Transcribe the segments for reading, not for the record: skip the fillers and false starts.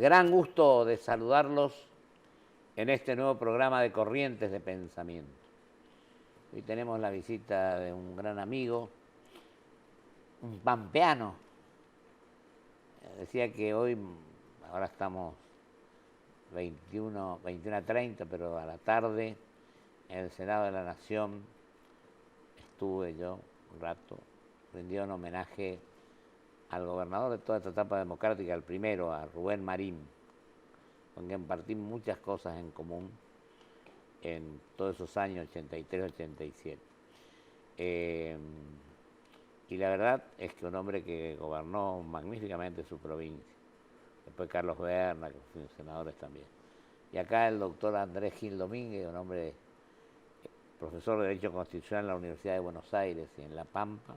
Gran gusto de saludarlos en este nuevo programa de Corrientes de Pensamiento. Hoy tenemos la visita de un gran amigo, un pampeano. Decía que hoy, ahora estamos 21:30, pero a la tarde en el Senado de la Nación estuve yo un rato, rindió un homenaje al gobernador de toda esta etapa democrática, el primero, a Rubén Marín, con quien compartí muchas cosas en común en todos esos años, 83-87. Y la verdad es que un hombre que gobernó magníficamente su provincia. Después Carlos Berna, que fueron senadores también. Y acá el doctor Andrés Gil Domínguez, un hombre profesor de Derecho Constitucional en la Universidad de Buenos Aires y en La Pampa,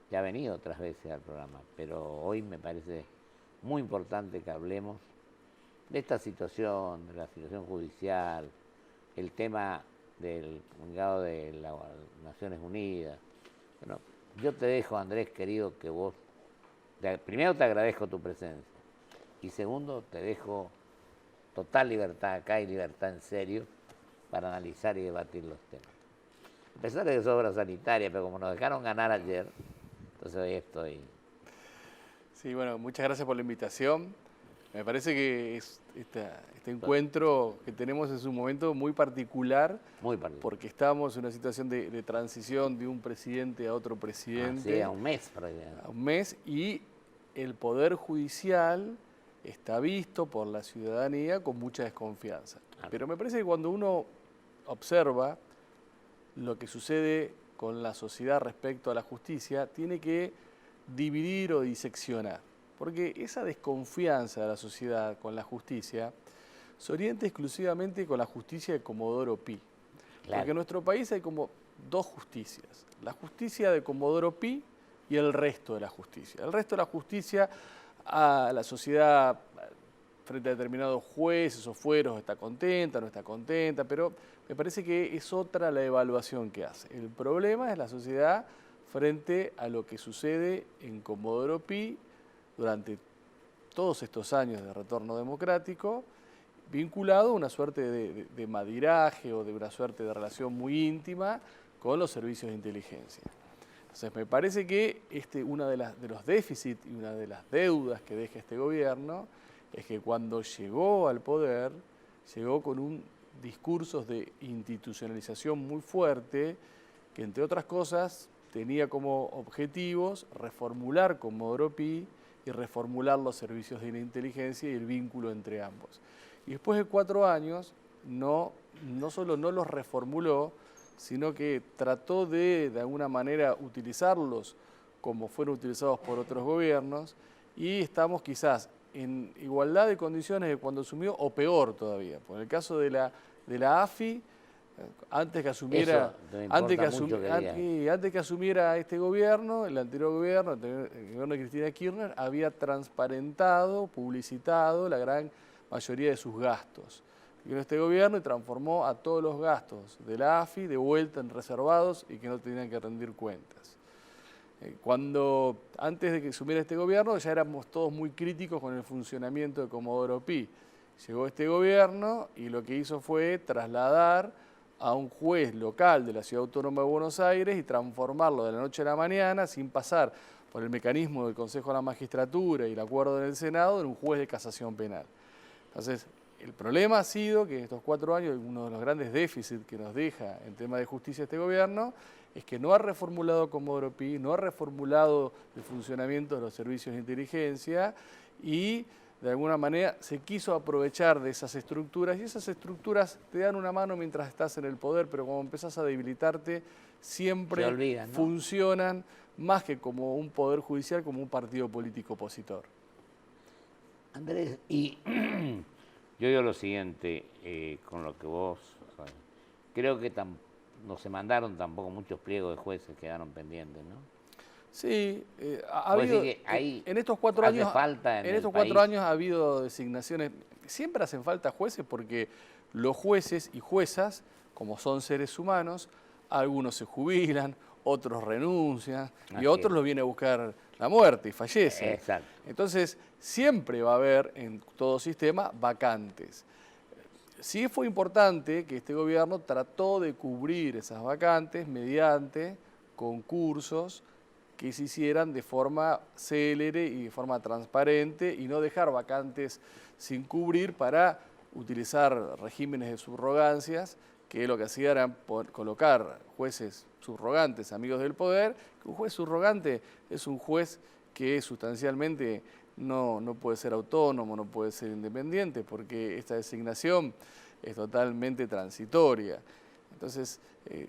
que ha venido otras veces al programa, pero hoy me parece muy importante que hablemos de esta situación, de la situación judicial, el tema del comunicado de las Naciones Unidas. Bueno, yo te dejo, Andrés, querido, que vos, primero te agradezco tu presencia y segundo te dejo total libertad acá y libertad en serio para analizar y debatir los temas. A pesar de que es obra sanitaria, pero como nos dejaron ganar ayer, entonces hoy estoy. Sí, bueno, muchas gracias por la invitación. Me parece que este encuentro que tenemos es un momento muy particular, porque estamos en una situación de transición de un presidente a otro presidente. Sí, a un mes. A un mes, y el Poder Judicial está visto por la ciudadanía con mucha desconfianza. Pero me parece que cuando uno observa lo que sucede con la sociedad respecto a la justicia, tiene que dividir o diseccionar. Porque esa desconfianza de la sociedad con la justicia se orienta exclusivamente con la justicia de Comodoro Pi. Claro. Porque en nuestro país hay como dos justicias. La justicia de Comodoro Pi y el resto de la justicia. El resto de la justicia, a la sociedad frente a determinados jueces o fueros está contenta, no está contenta, pero me parece que es otra la evaluación que hace. El problema es la sociedad frente a lo que sucede en Comodoro Pi durante todos estos años de retorno democrático, vinculado a una suerte de madiraje o de una suerte de relación muy íntima con los servicios de inteligencia. Entonces me parece que uno de los déficits y una de las deudas que deja este gobierno es que cuando llegó al poder, llegó con un discurso de institucionalización muy fuerte, que entre otras cosas tenía como objetivos reformular Comodoro Pi y reformular los servicios de inteligencia y el vínculo entre ambos. Y después de 4 años, no solo no los reformuló, sino que trató de alguna manera, utilizarlos como fueron utilizados por otros gobiernos, y estamos quizás en igualdad de condiciones de cuando asumió, o peor todavía. Por el caso de la AFI, antes que asumiera este gobierno, el anterior gobierno, el gobierno de Cristina Kirchner, había transparentado, publicitado la gran mayoría de sus gastos. Vino este gobierno y transformó a todos los gastos de la AFI de vuelta en reservados y que no tenían que rendir cuentas. Antes de que asumiera este gobierno, ya éramos todos muy críticos con el funcionamiento de Comodoro Pi. Llegó este gobierno y lo que hizo fue trasladar a un juez local de la Ciudad Autónoma de Buenos Aires y transformarlo de la noche a la mañana, sin pasar por el mecanismo del Consejo de la Magistratura y el acuerdo del Senado, en un juez de casación penal. Entonces, el problema ha sido que en estos 4 años, uno de los grandes déficits que nos deja en tema de justicia este gobierno, es que no ha reformulado Comodoro Pi, no ha reformulado el funcionamiento de los servicios de inteligencia y de alguna manera se quiso aprovechar de esas estructuras, y esas estructuras te dan una mano mientras estás en el poder, pero cuando empezás a debilitarte siempre funcionan más que como un poder judicial, como un partido político opositor. Andrés, y yo digo lo siguiente, con lo que vos, creo que no se mandaron tampoco muchos pliegos de jueces, quedaron pendientes, ¿no? Sí, en estos 4 años, ha habido designaciones. Siempre hacen falta jueces porque los jueces y juezas, como son seres humanos, algunos se jubilan, otros renuncian y otros los viene a buscar la muerte y fallece. Exacto. Entonces, siempre va a haber en todo sistema vacantes. Sí fue importante que este gobierno trató de cubrir esas vacantes mediante concursos que se hicieran de forma célere y de forma transparente y no dejar vacantes sin cubrir para utilizar regímenes de subrogancias, que lo que hacía era colocar jueces subrogantes, amigos del poder. Un juez subrogante es un juez que sustancialmente no puede ser autónomo, no puede ser independiente, porque esta designación es totalmente transitoria. Entonces,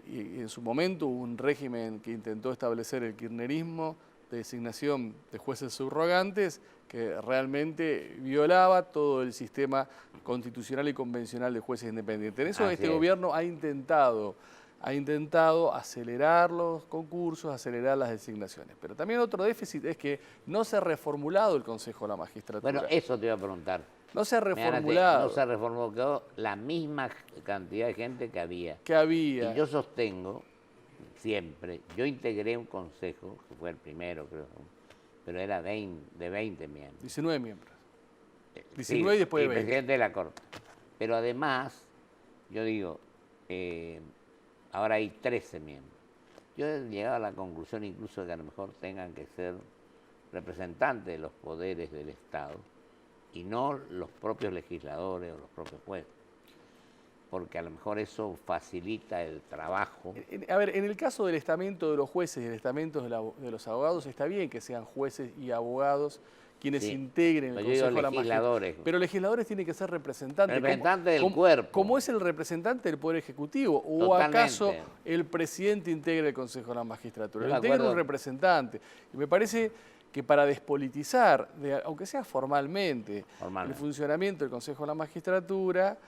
y en su momento hubo un régimen que intentó establecer el kirchnerismo de designación de jueces subrogantes que realmente violaba todo el sistema constitucional y convencional de jueces independientes. En eso este gobierno ha intentado acelerar los concursos, acelerar las designaciones. Pero también otro déficit es que no se ha reformulado el Consejo de la Magistratura. Bueno, eso te iba a preguntar. No se ha reformulado. No se ha reformulado la misma cantidad de gente que había. Y yo sostengo, siempre, yo integré un consejo, que fue el primero, creo, pero era de 20 miembros. 19 miembros. 19 sí, y después de 20. Presidente de la Corte. Pero además, yo digo, ahora hay 13 miembros. Yo he llegado a la conclusión incluso de que a lo mejor tengan que ser representantes de los poderes del Estado y no los propios legisladores o los propios jueces, porque a lo mejor eso facilita el trabajo. A ver, en el caso del estamento de los jueces y el estamento de los abogados, está bien que sean jueces y abogados quienes integren el Consejo de la Magistratura. Pero legisladores tienen que ser representantes. Representantes del cuerpo. ¿Cómo es el representante del Poder Ejecutivo? ¿O Totalmente. acaso el presidente integra el Consejo de la Magistratura? Lo integra un representante. Y me parece que para despolitizar, aunque sea formalmente, el funcionamiento del Consejo de la Magistratura,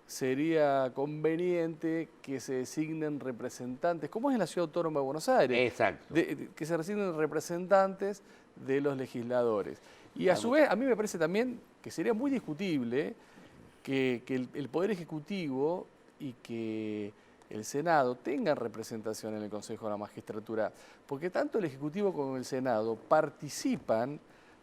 sería conveniente que se designen representantes, como es en la Ciudad Autónoma de Buenos Aires. Exacto. Que se designen representantes de los legisladores. Y a su vez, a mí me parece también que sería muy discutible que el Poder Ejecutivo y que el Senado tengan representación en el Consejo de la Magistratura, porque tanto el Ejecutivo como el Senado participan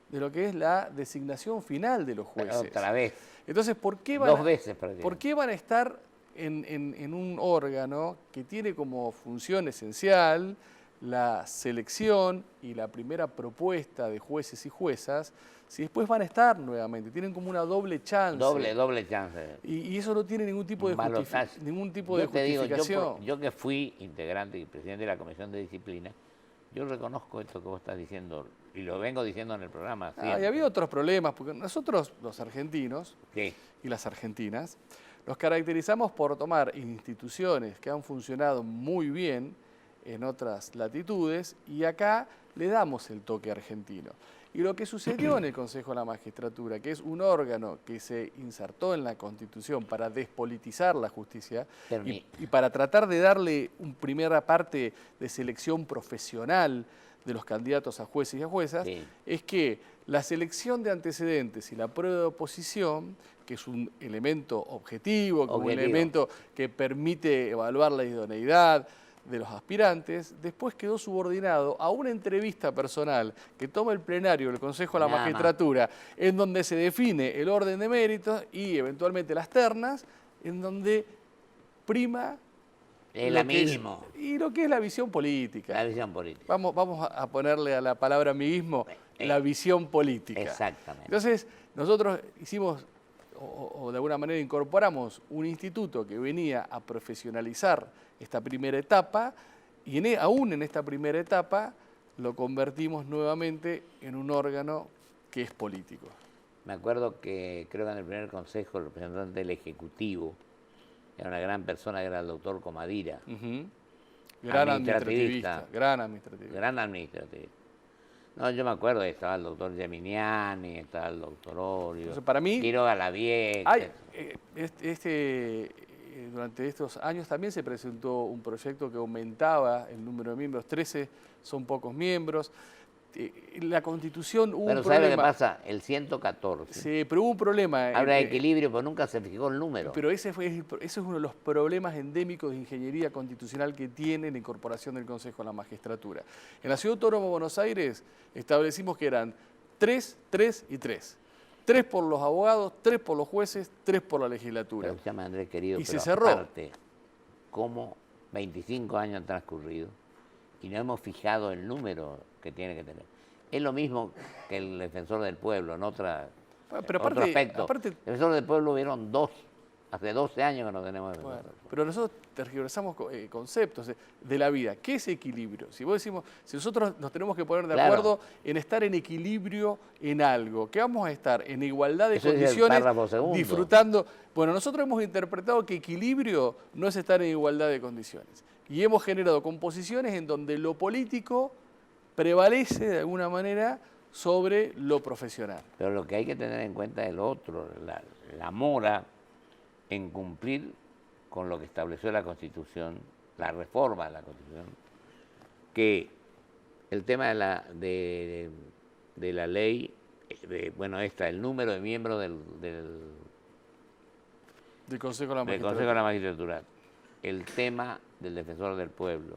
de lo que es la designación final de los jueces. Pero otra vez. Entonces, ¿por qué van a estar en un órgano que tiene como función esencial la selección y la primera propuesta de jueces y juezas, si después van a estar nuevamente? Tienen como una doble chance. Doble chance. Y eso no tiene ningún tipo de justificación. Yo que fui integrante y presidente de la Comisión de Disciplina, yo reconozco esto que vos estás diciendo, y lo vengo diciendo en el programa. Y había otros problemas, porque nosotros, los argentinos y las argentinas, nos caracterizamos por tomar instituciones que han funcionado muy bien en otras latitudes y acá le damos el toque argentino. Y lo que sucedió en el Consejo de la Magistratura, que es un órgano que se insertó en la Constitución para despolitizar la justicia y para tratar de darle una primera parte de selección profesional de los candidatos a jueces y a juezas, es que la selección de antecedentes y la prueba de oposición, que es un elemento objetivo, un elemento que permite evaluar la idoneidad de los aspirantes, después quedó subordinado a una entrevista personal que toma el plenario del Consejo de la Magistratura, en donde se define el orden de méritos y eventualmente las ternas, en donde prima lo que es la visión política. La visión política. Vamos a ponerle a la palabra amiguismo la visión política. Exactamente. Entonces, nosotros hicimos, o de alguna manera incorporamos un instituto que venía a profesionalizar esta primera etapa y aún en esta primera etapa lo convertimos nuevamente en un órgano que es político. Me acuerdo que creo que en el primer consejo el representante del Ejecutivo era una gran persona, que era el doctor Comadira. Gran administrativista. Gran administrativista. No, yo me acuerdo, estaba el doctor Geminiani, estaba el doctor Orio, entonces, para mí, Quiroga Lavie. Durante estos años también se presentó un proyecto que aumentaba el número de miembros, 13 son pocos miembros. la Constitución hubo Pero un ¿sabe lo que problema. pasa? El 114. Sí, pero hubo un problema. Habla de equilibrio, pero nunca se fijó el número. Pero ese es uno de los problemas endémicos de ingeniería constitucional que tiene la incorporación del Consejo a la magistratura. En la Ciudad Autónoma de Buenos Aires establecimos que eran 3, 3 y 3. 3 por los abogados, 3 por los jueces, 3 por la legislatura. Pero escúchame, Andrés, querido, Y pero se cerró. aparte, ¿cómo 25 años han transcurrido y no hemos fijado el número que tiene que tener? Es lo mismo que el defensor del pueblo, en otro aspecto. aparte, El defensor del pueblo hubieron 2, hace 12 años que no tenemos defensor del pueblo. pero nosotros tergiversamos conceptos de la vida. ¿Qué es equilibrio? Si nosotros nos tenemos que poner de Claro. acuerdo en estar en equilibrio en algo, que vamos a estar en igualdad de Eso dice el condiciones, párrafo segundo. disfrutando. Bueno, nosotros hemos interpretado que equilibrio no es estar en igualdad de condiciones. Y hemos generado composiciones en donde lo político prevalece de alguna manera sobre lo profesional. Pero lo que hay que tener en cuenta es el otro, la mora en cumplir con lo que estableció la Constitución, la reforma de la Constitución, que el tema de la ley, el número de miembros del Consejo de la del Magistratura. Consejo de la Magistratura, el tema del defensor del pueblo,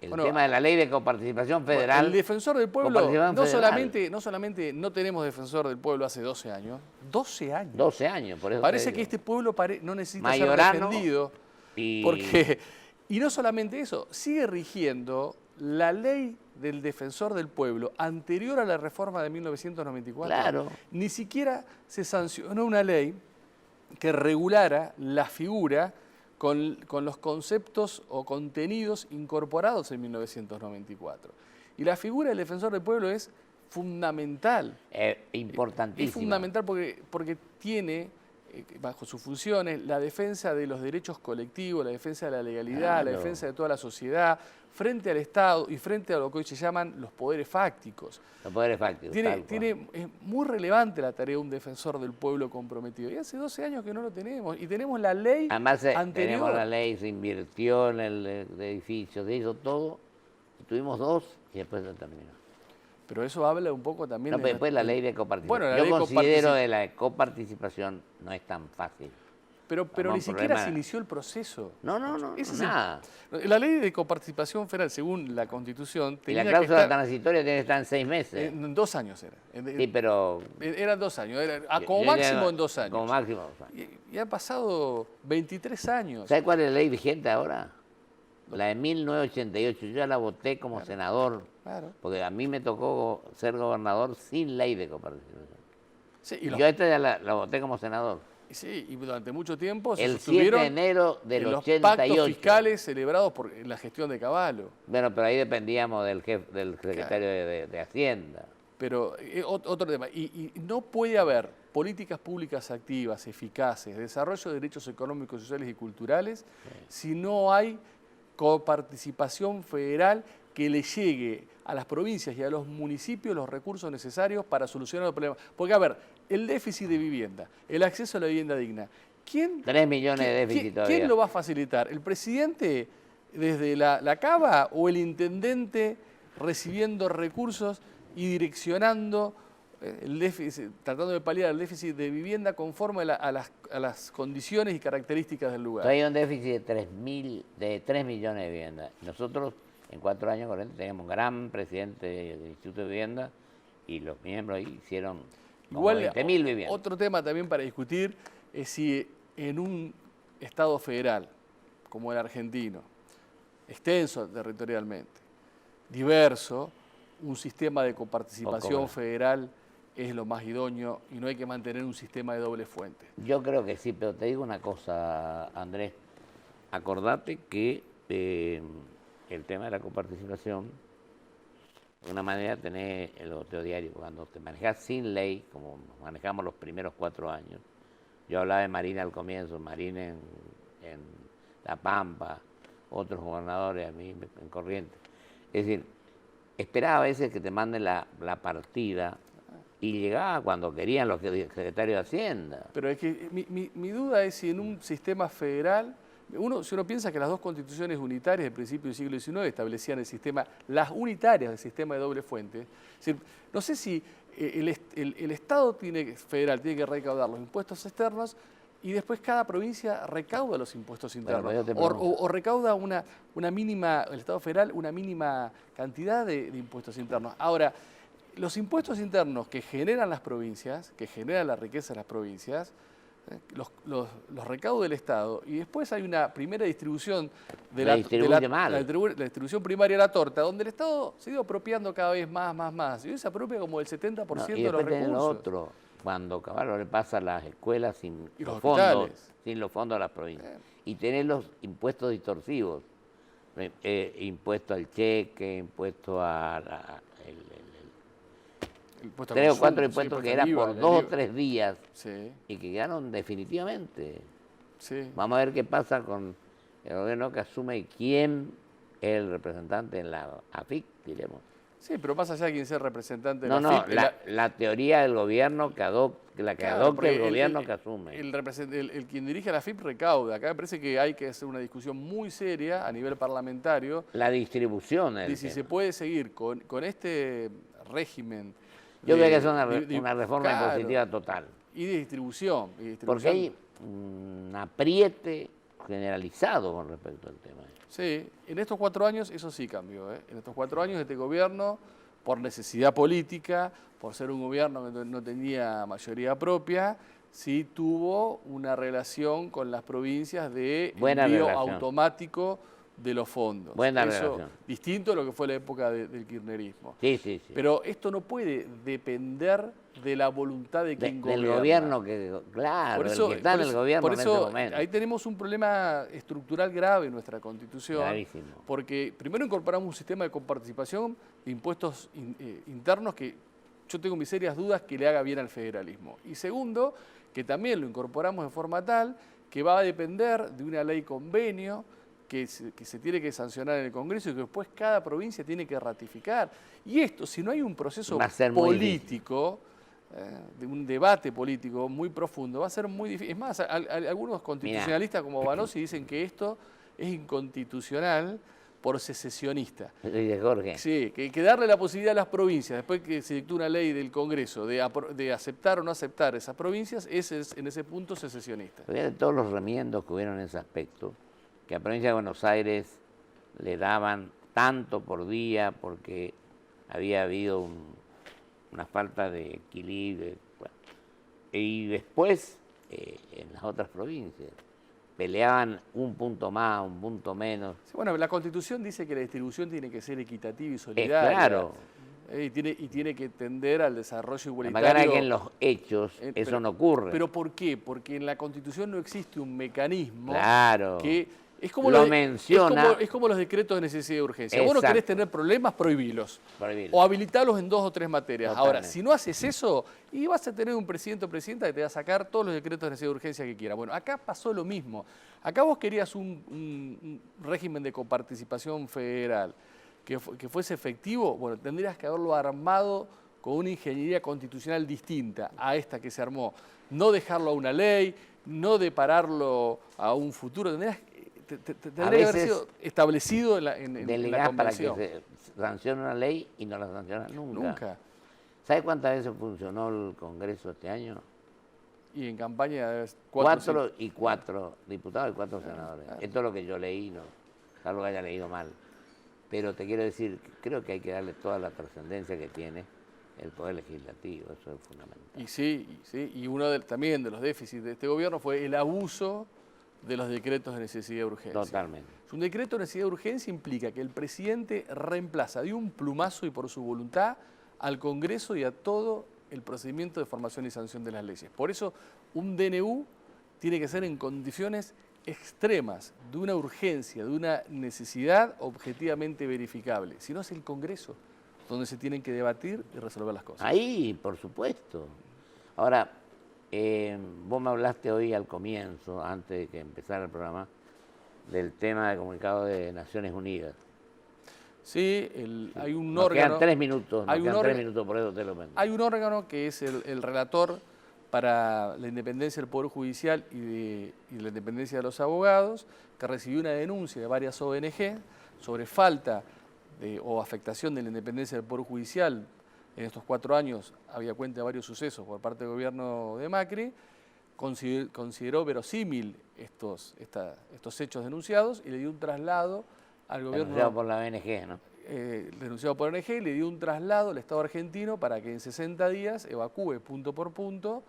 el Bueno, tema de la ley de coparticipación federal. El defensor del pueblo, coparticipación no federal. solamente no tenemos defensor del pueblo hace 12 años, 12 años. 12 años, por eso Parece te que digo. este pueblo no necesita Mayorano ser defendido. y- Y no solamente eso, sigue rigiendo la ley del defensor del pueblo anterior a la reforma de 1994. Claro. Ni siquiera se sancionó una ley que regulara la figura con los conceptos o contenidos incorporados en 1994. Y la figura del defensor del pueblo es fundamental. Importantísima. Es fundamental porque tiene bajo sus funciones la defensa de los derechos colectivos, la defensa de la legalidad, la Claro. defensa de toda la sociedad, frente al Estado y frente a lo que hoy se llaman los poderes fácticos. Los poderes fácticos. tal cual. Es muy relevante la tarea de un defensor del pueblo comprometido. Y hace 12 años que no lo tenemos. Y tenemos la ley Además, anterior. tenemos la ley, se invirtió en el edificio, se hizo todo. Tuvimos 2 y después se terminó. Pero eso habla un poco también No, de... pero después la ley de coparticipación. Bueno, la Yo ley de considero que la coparticipación no es tan fácil. Pero Vamos, ni siquiera problema- se inició el proceso. No, Ese es nada. La ley de coparticipación federal, según la Constitución, Y tenía la que cláusula estar transitoria tiene que estar en 6 meses. en 2 años. Sí, pero... Eran 2 años. Como yo máximo ya- en 2 años. Como máximo 2 años. Y han pasado 23 años. ¿Sabe cuál es la ley vigente ahora? La de 1988. Yo ya la voté como senador, Claro. porque a mí me tocó ser gobernador sin ley de coparticipación. Sí, Y yo esta ya la voté como senador. y durante mucho tiempo se El 7 de sostuvieron enero del en los 88. pactos fiscales celebrados por la gestión de Cavallo. Bueno, pero ahí dependíamos del jefe, del secretario de Hacienda. Pero otro tema, y no puede haber políticas públicas activas, eficaces, desarrollo de derechos económicos, sociales y culturales, si no hay coparticipación federal que le llegue a las provincias y a los municipios los recursos necesarios para solucionar los problemas. Porque, a ver, el déficit de vivienda, el acceso a la vivienda digna, 3 millones de déficit todavía. ¿quién lo va a facilitar? ¿El presidente desde la cava o el intendente recibiendo recursos y direccionando el déficit, tratando de paliar el déficit de vivienda conforme a las condiciones y características del lugar? Hay un déficit de 3 millones de viviendas. Nosotros, en 4 años corrientes, teníamos un gran presidente del Instituto de Vivienda y los miembros ahí hicieron como Igual, 20.000 viviendas. otro tema también para discutir es si en un Estado federal, como el argentino, extenso territorialmente, diverso, un sistema de coparticipación federal es lo más idóneo y no hay que mantener un sistema de doble fuente. Yo creo que sí, pero te digo una cosa, Andrés. Acordate que el tema de la coparticipación, de una manera tener el goteo diario. Cuando te manejas sin ley, como manejamos los primeros 4 años, yo hablaba de Marina al comienzo, Marina en La Pampa, otros gobernadores, a mí en Corrientes. Es decir, esperaba a veces que te manden la partida y llegaba cuando querían los secretarios de Hacienda. Pero es que mi duda es si en un sistema federal Si uno piensa que las dos constituciones unitarias del principio del siglo XIX establecían el sistema, las unitarias del sistema de doble fuente, es decir, no sé si el Estado federal tiene que recaudar los impuestos externos y después cada provincia recauda los impuestos internos. O recauda una mínima, el Estado federal, una mínima cantidad de impuestos internos. Ahora, los impuestos internos que generan las provincias, que generan la riqueza de las provincias, los recauda el Estado y después hay una primera distribución de la distribución primaria de la torta, donde el Estado se ha ido apropiando cada vez más. Y hoy se apropia como el 70% de los recursos. Lo otro, cuando Caballo le pasa a las escuelas sin los fondos a las provincias. Y tener los impuestos distorsivos, impuesto al cheque, impuesto a tres o cuatro impuestos que eran por 2 o 3 días y que quedaron definitivamente. Vamos a ver qué pasa con el gobierno que asume y quién es el representante en la AFIC, diremos. Sí, pero más allá de quién sea el representante de la AFIC... la teoría del gobierno que adopte, el gobierno que asume. Quien dirige la AFIP recauda. Acá me parece que hay que hacer una discusión muy seria a nivel parlamentario. La distribución. De si se puede seguir con este régimen. Yo creo que es una reforma impositiva total. Y de distribución. Porque hay un apriete generalizado con respecto al tema. Sí, en estos 4 años eso sí cambió. En estos 4 años este gobierno, por necesidad política, por ser un gobierno que no tenía mayoría propia, sí tuvo una relación con las provincias de envío automático de los fondos. Buena relación. Distinto a lo que fue la época del kirchnerismo. Sí. Pero esto no puede depender de la voluntad de quien gobierna. Del gobierno claro, el que está en el gobierno en ese momento. Ahí tenemos un problema estructural grave en nuestra Constitución. Clarísimo. Porque primero incorporamos un sistema de coparticipación de impuestos internos que yo tengo mis serias dudas que le haga bien al federalismo. Y segundo, que también lo incorporamos de forma tal que va a depender de una ley convenio que se tiene que sancionar en el Congreso y que después cada provincia tiene que ratificar. Y esto, si no hay un proceso político, de un debate político muy profundo, va a ser muy difícil. Es más, algunos constitucionalistas como Banossi dicen que esto es inconstitucional por secesionista. Jorge. Sí, que darle la posibilidad a las provincias, después que se dictó una ley del Congreso, de aceptar o no aceptar esas provincias, es en ese punto secesionista. Fíjate todos los remiendos que hubieron en ese aspecto, que a la provincia de Buenos Aires le daban tanto por día porque había habido una falta de equilibrio. Bueno. Y después, en las otras provincias, peleaban un punto más, un punto menos. Sí, bueno, la Constitución dice que la distribución tiene que ser equitativa y solidaria. Claro. Y tiene que tender al desarrollo igualitario. La verdad es que en los hechos eso no ocurre. ¿Pero por qué? Porque en la Constitución no existe un mecanismo que... Es como, es como los decretos de necesidad y urgencia. Vos no querés tener problemas, prohibilos. O habilitarlos en 2 o 3 materias. Totalmente. Ahora, si no haces eso, y vas a tener un presidente o presidenta que te va a sacar todos los decretos de necesidad y urgencia que quiera. Bueno, acá pasó lo mismo. Acá vos querías un régimen de coparticipación federal que fuese efectivo. Bueno, tendrías que haberlo armado con una ingeniería constitucional distinta a esta que se armó. No dejarlo a una ley, no depararlo a un futuro. Tendría que haber sido establecido en la convención. Para que se sancione una ley y no la sancionan nunca. ¿Sabes cuántas veces funcionó el Congreso este año? Y en campaña... 4 y 4 diputados y 4 senadores. Esto es lo que yo leí, no, salvo que haya leído mal. Pero te quiero decir, creo que hay que darle toda la trascendencia que tiene el Poder Legislativo, eso es fundamental. Y uno también de los déficits de este gobierno fue el abuso de los decretos de necesidad y urgencia. Totalmente. Un decreto de necesidad y urgencia implica que el presidente reemplaza de un plumazo y por su voluntad al Congreso y a todo el procedimiento de formación y sanción de las leyes. Por eso un DNU tiene que ser en condiciones extremas, de una urgencia, de una necesidad objetivamente verificable. Si no es el Congreso donde se tienen que debatir y resolver las cosas. Ahí, por supuesto. Ahora, vos me hablaste hoy al comienzo, antes de que empezara el programa, del tema del comunicado de Naciones Unidas. Sí, hay un órgano... Quedan 3 minutos, por eso te lo mando. Hay un órgano que es el relator para la independencia del Poder Judicial y la independencia de los abogados, que recibió una denuncia de varias ONG sobre falta o afectación de la independencia del Poder Judicial. En estos 4 años había cuenta de varios sucesos por parte del gobierno de Macri, consideró verosímil estos hechos denunciados y le dio un traslado al gobierno... Denunciado por la ONG, ¿no? Denunciado por la ONG, le dio un traslado al Estado argentino para que en 60 días evacúe punto por punto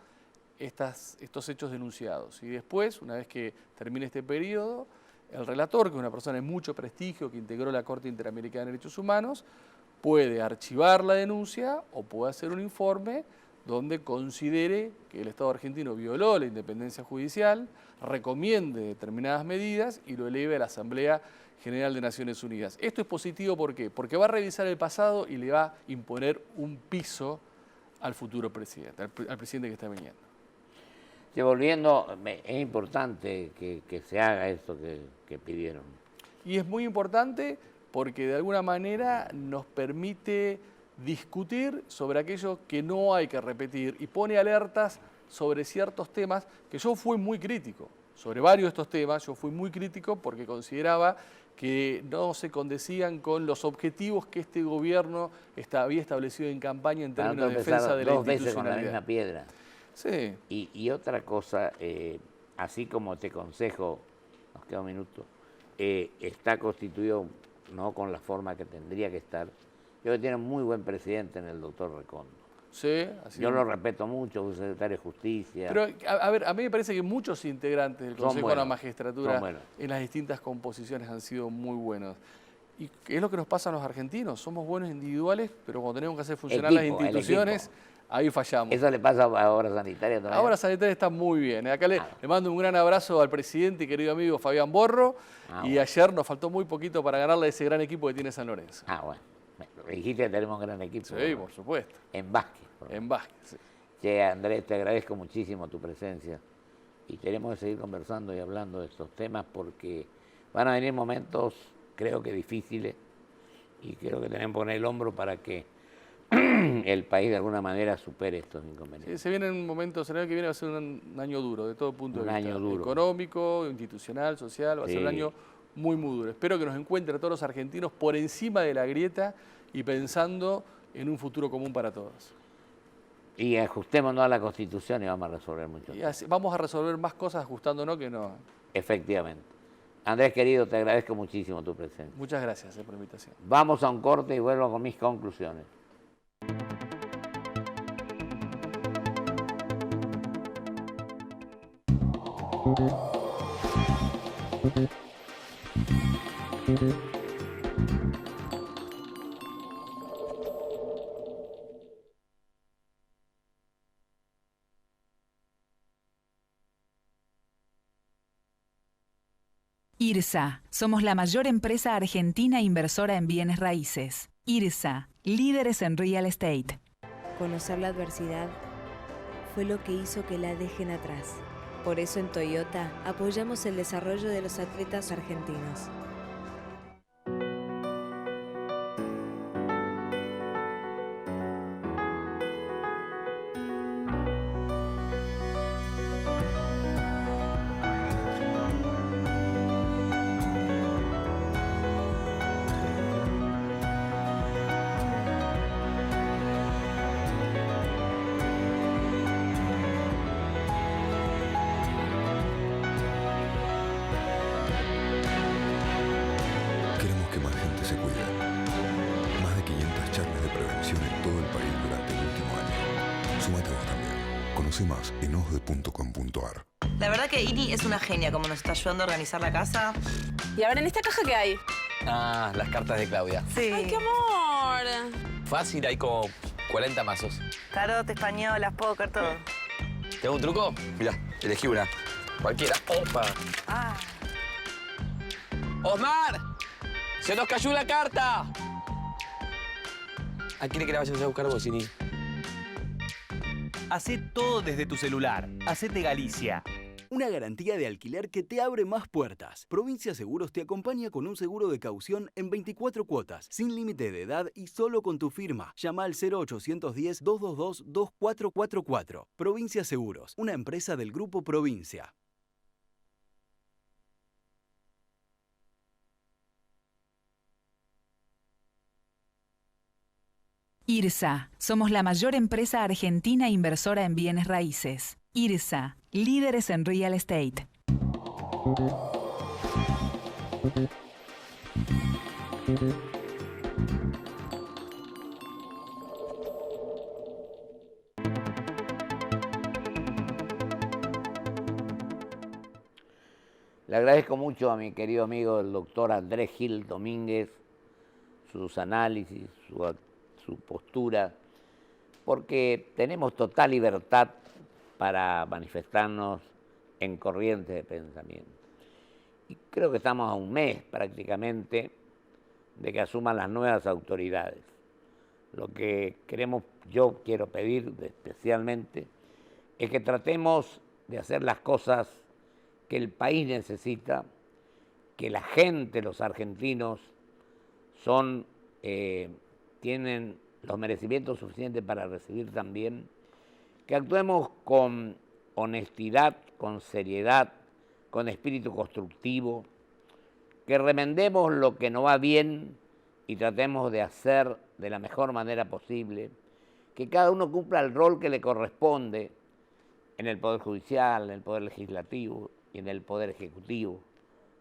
estos hechos denunciados. Y después, una vez que termine este periodo, el relator, que es una persona de mucho prestigio que integró la Corte Interamericana de Derechos Humanos, puede archivar la denuncia o puede hacer un informe donde considere que el Estado argentino violó la independencia judicial, recomiende determinadas medidas y lo eleve a la Asamblea General de Naciones Unidas. Esto es positivo, ¿por qué? Porque va a revisar el pasado y le va a imponer un piso al futuro presidente, al presidente que está viniendo. Sí, volviendo, es importante que se haga esto que pidieron. Y es muy importante porque de alguna manera nos permite discutir sobre aquello que no hay que repetir y pone alertas sobre ciertos temas que yo fui muy crítico. Sobre varios de estos temas yo fui muy crítico porque consideraba que no se condecían con los objetivos que este gobierno había establecido en campaña en términos de defensa de la institucionalidad. 2 veces con la misma piedra. Sí. Y otra cosa, así como te consejo, nos queda un minuto, está constituido no con la forma que tendría que estar. Yo creo que tiene un muy buen presidente en el doctor Recondo. Sí, así yo lo respeto mucho, un secretario de Justicia. Pero, a ver, a mí me parece que muchos integrantes del Consejo de la Magistratura en las distintas composiciones han sido muy buenos. Y es lo que nos pasa a los argentinos. Somos buenos individuales, pero cuando tenemos que hacer funcionar las instituciones, ahí fallamos. Eso le pasa a Obras Sanitarias también. Obras Sanitarias está muy bien. Acá le mando un gran abrazo al presidente y querido amigo Fabián Borro. Ayer nos faltó muy poquito para ganarle a ese gran equipo que tiene San Lorenzo. Bueno. Me dijiste que tenemos un gran equipo. Sí, por supuesto. En básquet. En básquet, sí. Che, Andrés, te agradezco muchísimo tu presencia. Y tenemos que seguir conversando y hablando de estos temas porque van a venir momentos, creo que difíciles, y creo que tenemos que poner el hombro para que el país de alguna manera supere estos inconvenientes. Sí, se viene un momento, el año que viene va a ser un año duro, de todo punto de vista. Un año duro. Económico, institucional, social, va a ser un año muy, muy duro. Espero que nos encuentre a todos los argentinos por encima de la grieta y pensando en un futuro común para todos. Y ajustémonos a la Constitución y vamos a resolver mucho. Y así, vamos a resolver más cosas ajustándonos que no. Efectivamente. Andrés, querido, te agradezco muchísimo tu presencia. Muchas gracias por la invitación. Vamos a un corte y vuelvo con mis conclusiones. IRSA, somos la mayor empresa argentina inversora en bienes raíces. IRSA, líderes en real estate. Conocer la adversidad fue lo que hizo que la dejen atrás. Por eso en Toyota apoyamos el desarrollo de los atletas argentinos. Más en osde.com.ar. La verdad que Ini es una genia, como nos está ayudando a organizar la casa. ¿Y ahora en esta caja qué hay? Ah, las cartas de Claudia. Sí. ¡Ay, qué amor! Fácil, hay como 40 mazos. Tarot, españolas, póker, todo. ¿Te hago un truco? Mirá, elegí una. Cualquiera. ¡Opa! Ah. ¡Osmar! ¡Se nos cayó una carta! ¿A quién que la vayas a buscar vos, Ini? Hacé todo desde tu celular. Hacete Galicia. Una garantía de alquiler que te abre más puertas. Provincia Seguros te acompaña con un seguro de caución en 24 cuotas, sin límite de edad y solo con tu firma. Llama al 0810-222-2444. Provincia Seguros, una empresa del Grupo Provincia. IRSA. Somos la mayor empresa argentina inversora en bienes raíces. IRSA. Líderes en real estate. Le agradezco mucho a mi querido amigo el doctor Andrés Gil Domínguez sus análisis, su postura, porque tenemos total libertad para manifestarnos en corrientes de pensamiento. Y creo que estamos a un mes prácticamente de que asuman las nuevas autoridades. Lo que yo quiero pedir especialmente, es que tratemos de hacer las cosas que el país necesita, que la gente, los argentinos, tienen los merecimientos suficientes para recibir también, que actuemos con honestidad, con seriedad, con espíritu constructivo, que remendemos lo que no va bien y tratemos de hacer de la mejor manera posible, que cada uno cumpla el rol que le corresponde en el Poder Judicial, en el Poder Legislativo y en el Poder Ejecutivo,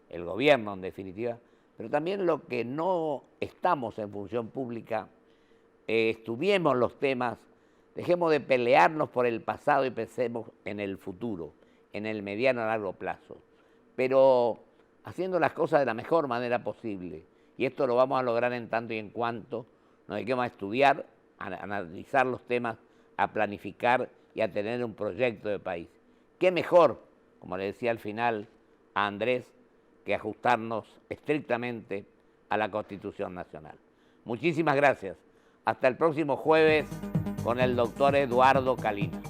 el gobierno en definitiva, pero también lo que no estamos en función pública, estudiemos los temas, dejemos de pelearnos por el pasado y pensemos en el futuro, en el mediano a largo plazo, pero haciendo las cosas de la mejor manera posible. Y esto lo vamos a lograr en tanto y en cuanto nos dediquemos a estudiar, a analizar los temas, a planificar y a tener un proyecto de país. ¿Qué mejor, como le decía al final a Andrés, que ajustarnos estrictamente a la Constitución Nacional? Muchísimas gracias. Hasta el próximo jueves con el doctor Eduardo Calina.